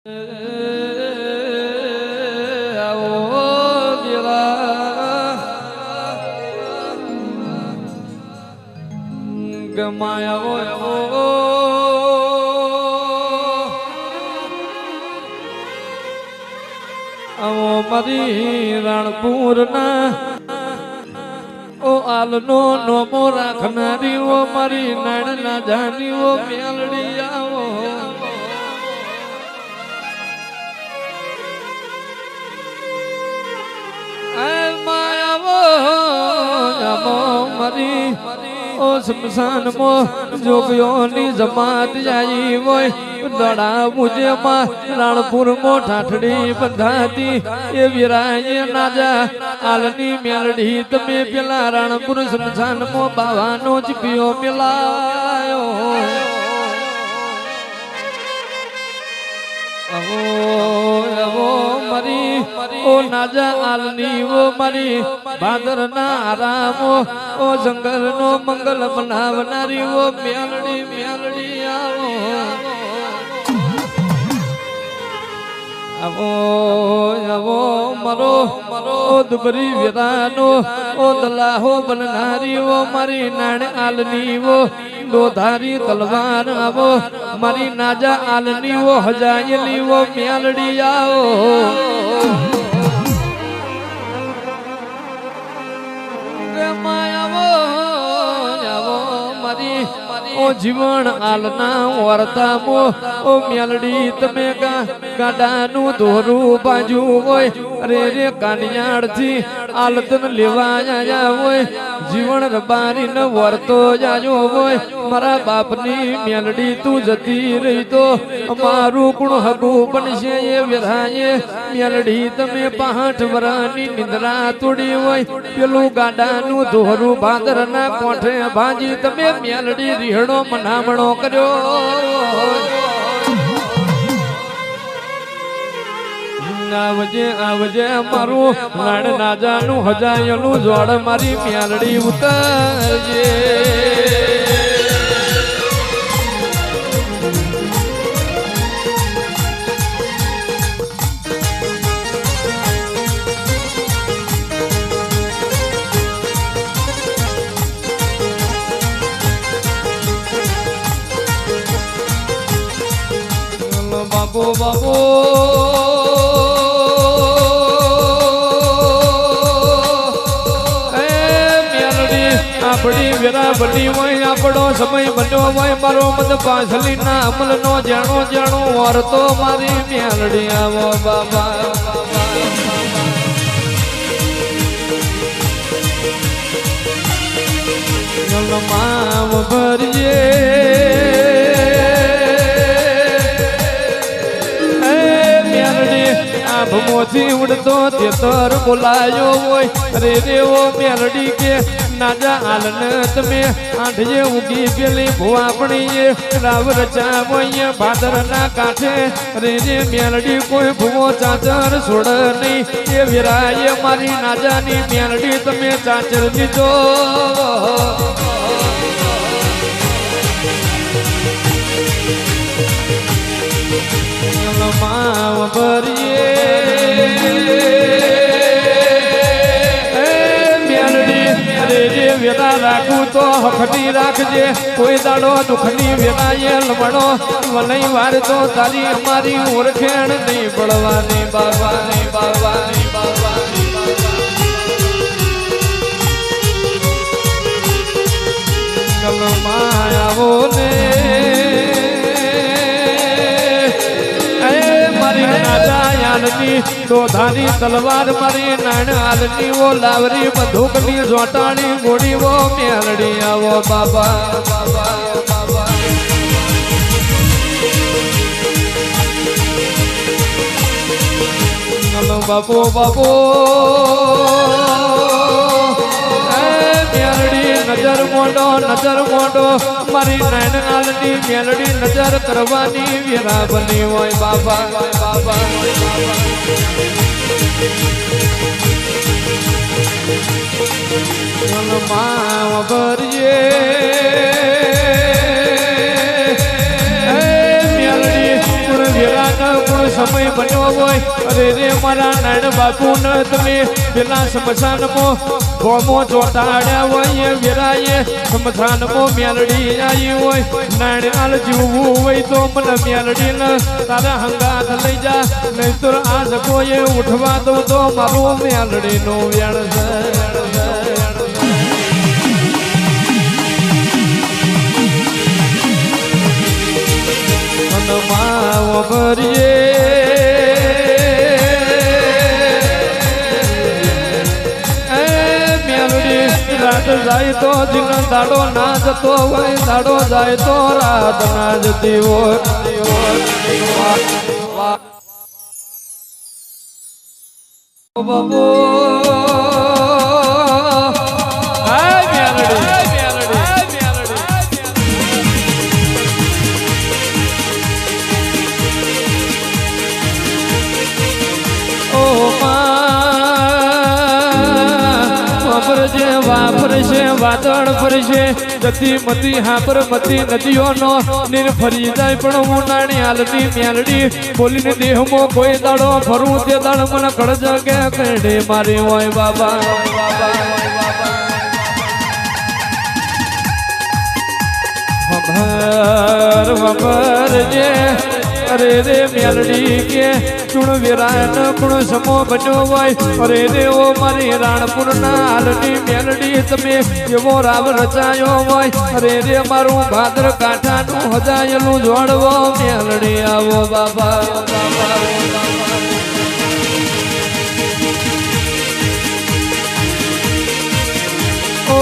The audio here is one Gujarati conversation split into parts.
મારી રણપુર ના ઓ આલનો નોમો રાખનારી ઓ મારી નાણ ના જાની ઓ મેલડી આવો મારી ઓ શમશાન મો જોગયોની જમાત જાય હોય દડા મુજે માં રાણપુર મો ઠાઠડી બંધાતી એ વિરાય નાજા આલની મેલડી તમે પેલા રાણપુર શમશાન મો બાવાનો જ પીઓ મિલાયો મારી ઓ નાજા આલની ઓ મારી ભાદર ના આરામો ઓ જંગલ નો મંગલ બનાવનારી ઓ મેલડી મેલડી આવો આવો મરો દુબરી વિરાનો ઓ દલાહો બનનારી ઓ મારી નાણ આલની ઓ દોધારી તલવાર આવો મારી નાજા આલની ઓ હજાયલી ઓ મેલડી આવો મારી ઓ જીવન આલના વર્તા મો ઓ મેલડી તમે ગાડાનું દોરું બાજુ હોય અરે રે કાનિયાળ થી આલતન લેવા આયા હોય જીવન રબારી ન વર્તો જાજો હોય મારા બાપની મેલડી તું જતી રહી તો અમારું ગુણ હગું બનશે એ વિરાય મેલડી તમે 5 વરાની નિંદ્રા તોડી હોય પેલું ગાડાનું દોરું ભાદરના કોઠે ભાજી તમે મેલડી રીહડો મનામણો કર્યો આવજે આવજે મારું લાડ નાજાનું હજાયલું જોડ મારી મેલડી ઉતરજે બાબો બાબો આપણી વેરા બની હોય આપણો સમય બન્યો હોય મારો મત પાછલી ના અમલ નો જાણો જાણો વર્તો મારી મેલડી આવો બાબા માવ ભરીએ મોથી ઉડતો તેતર બોલાયો હોય અરે રેવો મેલડી કે નાજા આલન તમે આઠજે ઉગી પેલી ભુવાપણી રાવ રચાવોય ભાદર ના કાંઠે અરે રે મેલડી કોઈ ભુવો ચાચર છોડ નહીં એ વિરાય મારી નાજાની મેલડી તમે ચાચર લીધો માવ ભરીએ વેરા રાખું તો હખની રાખજે કોઈ દાડો દુઃખની વેરાએ લમણો વનઈ વાર તો તારી અમારી ઓળખેણ નહીં પડવાની બાવાની બાવાની બાવાની કલમાં આવો ને દોધાની તલવાર મારી નાણ આલની ઓ લાવરી બંદૂકની જોટાણી ગોળી ઓ મેલડી આવો બાબા બાબા બાબા બાપો બાપો મેલડી નજર મોટો મારી નાણ આલની મેલડી નજર કરવાની વેરા બની હોય બાબા બાબા માવ ભરીએ મેલડી વેરા કોણ સમય બન્યો હોય અરે રે મારા નારાયણ બાપુ ન તમે પેલા સ્મશાનમાં ગોમો ચોટાડ્યા હોય વેરાએ સ્મશાનમાં મેલડી આવી હોય નારાયણ જીવવું હોય તો મને મેલડી ને તારા હંગાત લઈ જા નહીં તો આ જગોએ ઉઠવા દઉં તો મારું મેલડી નું વેણ છે ભરીએ મેલડી રાત જાય તો દિન દાડો ના જતો હોય દાડો જાય તો રાત ના જતી હોય બાબો વાપરશે વાદળ ફરશે જતી મતી હાપર મતી નદીઓનો નીર ફરી જાય પણ હું નાની હાલની મેલડી બોલીને દેહમાં કોઈ દાડો ફરું તે દાડ મને કળજ કે કડે મારી હોય બાબા વગર જે અરે રે મેલડી કે ચૂણ વિરાયન ગુણ સમો બન્યો હોય અરે રે ઓ મારી રાણપુર ના હાલની મેલડી તમે એવો રાવ રચાયો હોય અરે રે મારું ભાદર કાંઠાનું હજાયેલું જોડવો મેલડી આવો બાબા ઓ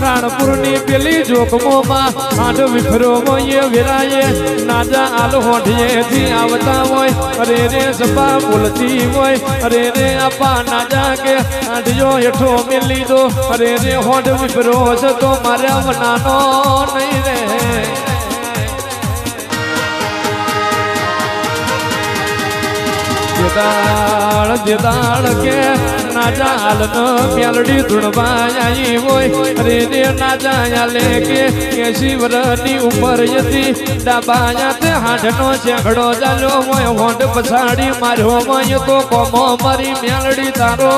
રાણપુર ની પેલી જોખમોમાં આઠ વિખરો હોય વિરાય નાજા આલ હોઠીએ થી આવતા હોય અરે રે સપા બોલતી હોય અરે રે આપા નાજા કે આઠિયો હેઠો મેલી દો અરે રે હોઠ વિખરો છે તો મારા વનાનો નહીં રે જેદાળ કે નાજા હાલ ન મેલડી ધૂણવાઈ હોય અરે રે નાજા હાલે કે 80 વર્ષની ઉંમર હતી ડાબાયા તે હાથનો શેખડો ચાલ્યો હોય હોંડ પછાડી માર્યો હોય તો કોમો મારી મેલડી તારો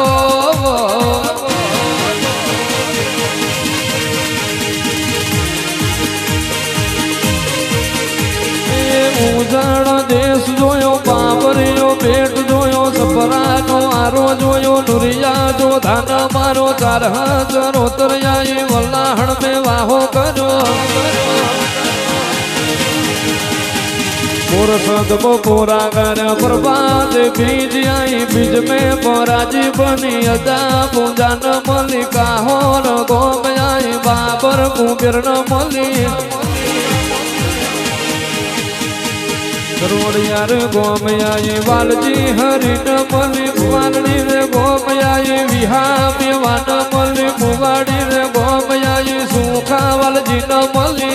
ઉજળ દેશ જોયો બાબરિયો પેટ જોયો સપરાનો આરો જોયો નુરિયા જો ધાન મારો 4000 ઉતર્યા વલ્લાહણ મે વાહો કર્યો પુરસદ બપોરા કર પ્રભાત બીજ आई बीज में पराजी बनी अदा पूजन मलिका होर गोम आई बाबर कुबेर न मली करोड़ियार गोम आई वालजी हरि न मली वालड़ी रे गोम आई विहा में वान मली मुवाड़ी रे गोम आई सुखा वालजी न मली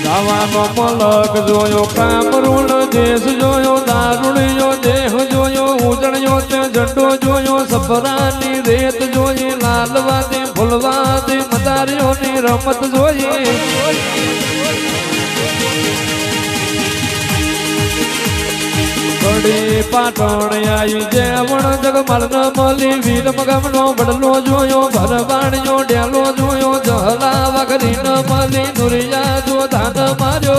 दावानो मलक जोयो कामरूण देश जोयो दारुणियो देह जोयो उजड़ियो ते झंडो जोयो सफरानी रेत जोई लालवादी फुलवादी मदारियों नी रमत जोई बड़ी पाटण आई जेवण जगमल न मली वीर मगमनो बड़लो जोयो भरवाणियो डेलो जोयो जहला वगरी न मली दुरिया जो धान मार्यो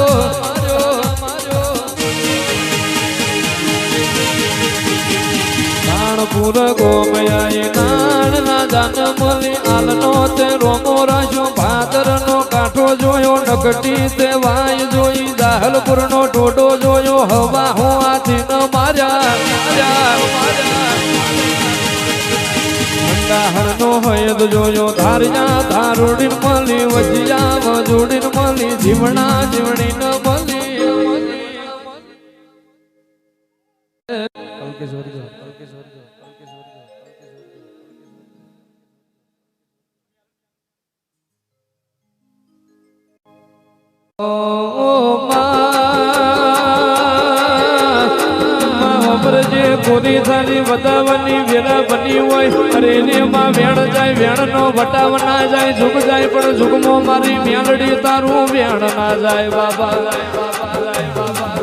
नानपुर गोमयाई नान ना जान मली आलनो ते रोमो राशो भादर नो काठो जोयो नकटी ते वाय जोई दाहलपुर नो टोडो जोयो हवा हो आथी न मार्या हर नो हयद जोयो धारिया धारुड़ी मली वजिया वजूड़ी मली जीवना जीवनी न मली पूरी थाली बतावनी वेरा બની હોય અરે રે માં વેણ જાય વેણ નો વટાવ ના જાય ઝુક જાય પણ ઝુકમો મારી મેલડી તારું વેણ ના જાય બાબા જાય બાબા જાય બાબા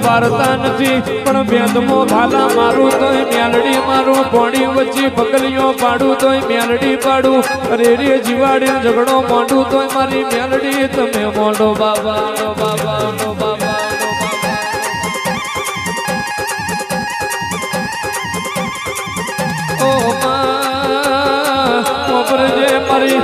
પારતા નથી પણ ભેદમો ભાલા મારું તોય મેલડી મારું પોણી વચ્ચે પગલીઓ પાડું તોય મેલડી પાડું અરે રે જીવાડે ઝઘડો મોઢું તોય મારી મેલડી તમે મોઢો બાબા નો બાબા નો બાબા ઓ મારી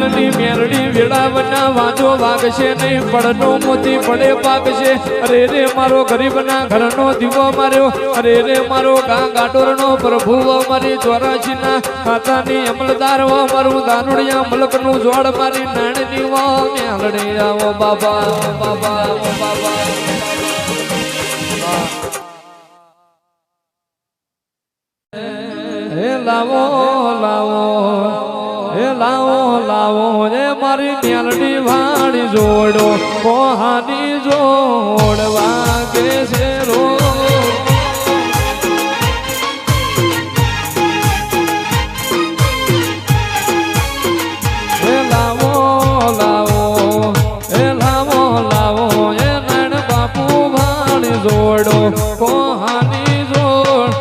નાણની મેરડી વેળાવના વાંચો વાગશે નહીં પડનો મોતી પડે પાકશે અરે રે મારો ગરીબના ઘરનો દીવો માર્યો અરે રે મારો ગાંડોરનો પ્રભુઓ મારી 84ના ખાતાની અમલદાર વો મારું દાનુડિયા મલકનું જોડ મારી નાણની વો મેલડી આવો બાબા બાબા બાબા હે લાવો લાવો હે લાવો લાવો રે મારી મેલડી વાળી જોડો કોહાની જોડ વાગે છે રો હે લાવો લાવો હે લાવો લાવો એ નાણ બાપુ વાળી જોડો કોહાની જોડ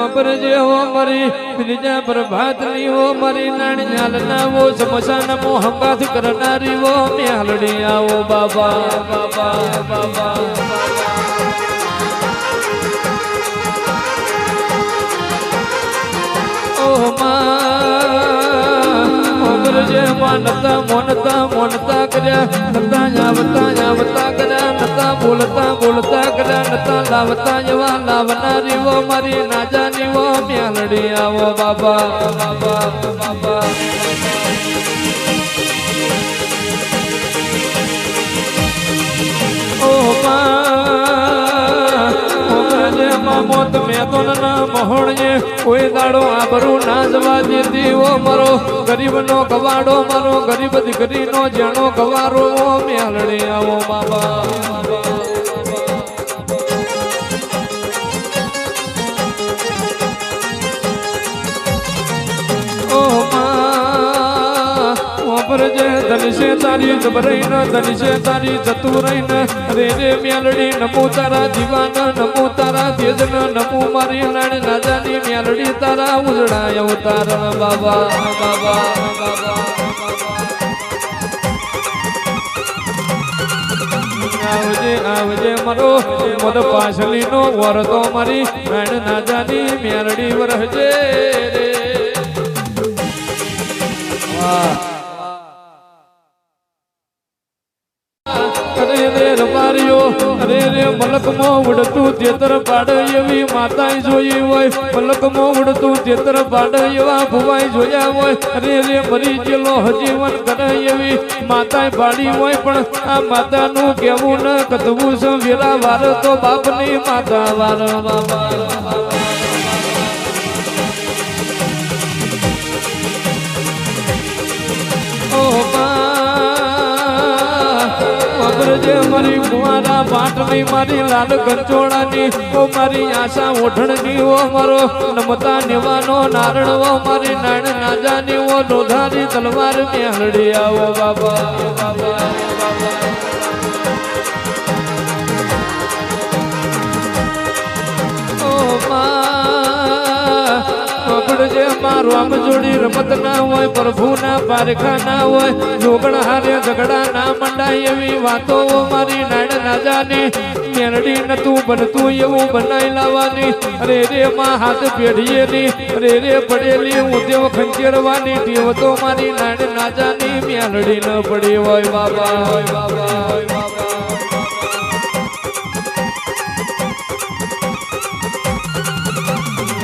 વાપરજે હો મારી બીજા પ્રભાતની હો મારી નાણિયાલના વો સમસાના મો હંગાથ કરનારી વો મેલડી આવો બાબા બાબા બાબા ઓ જે માનતા મોનતા મોનતા કર્યા નતા આવતા કર્યા નતા બોલતા કર્યા નતા લાવતા જવા લાવનારી વો મારી નાજાની વો મેલડી આવો બાબા બાબા બાબા ઓ મોત મેં તો ના મહોણજે કોઈ દાડો આબરૂ ના જવા દેતી ઓ મારો ગરીબનો ગવાડો મારો ગરીબ દીકરીનો જેણો ગવારો ઓ મેલડી આવો બાબા ઓ જે ધનશે તારી જબરઈન ધનશે તારી ચતુરઈન રે રે મેલડી નમો તારા દીવાન નમો તારા તેજન નમો મારી નાણ નાજાની મેલડી તારા ઉજળાય અવતારણ બાબા બાબા બાબા આવજે આવજે મારો મદ પાછલીનો વરતો મારી નાણ નાજાની મેલડી વરહજે રે વાહ અરે રે મલકમો ઉડતું તેતર પાડ એવી માતાએ જોઈ હોય મલકમો ઉડતું તેતર પાડ એવા ભુવાઈ જોયા હોય અરે રે મરી ગયેલો હજીવન કરે એવી માતાએ પાડી હોય પણ આ માતાનું કેવું ન કથવું છે વેરા વાર તો બાપની માતા વાર બાબા જે મારી કુંવારા પાટની મારી લાલ કંચોળાની ઓ મારી આશા ઓઢણની ઓ મારો નમતા નેવાનો નારણ ઓ મારી નાણ નાજાની ઓ લોધારી તલવાર મેલડી આવો બાબા બાબા ઓ જે મારો આમ જોડી રમત ના હોય પ્રભુ ના પારખા ના હોય જોગણ હારે ઝઘડા ના મંડાય એવી વાતો મારી નાણ નાજાની મેલડી નતું બનતું એવું બનાવી લાવવાની અરે રે માં હાથ પેઢીએની અરે રે પડેલી ઉદ્યોગ ખંચેરવાની ટેવ તો મારી નાણ નાજાની મેલડી ન પડી હોય બાબા હોય બાબા હોય બાબા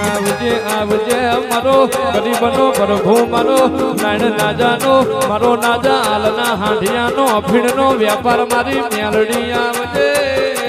આવજે આવજે મારો ગરીબનો પ્રભુ મારો નાણ નાજાનો મારો નાજા હાલના હાંડિયાનો અફીણનો વ્યાપાર મારી મેલડી આવજે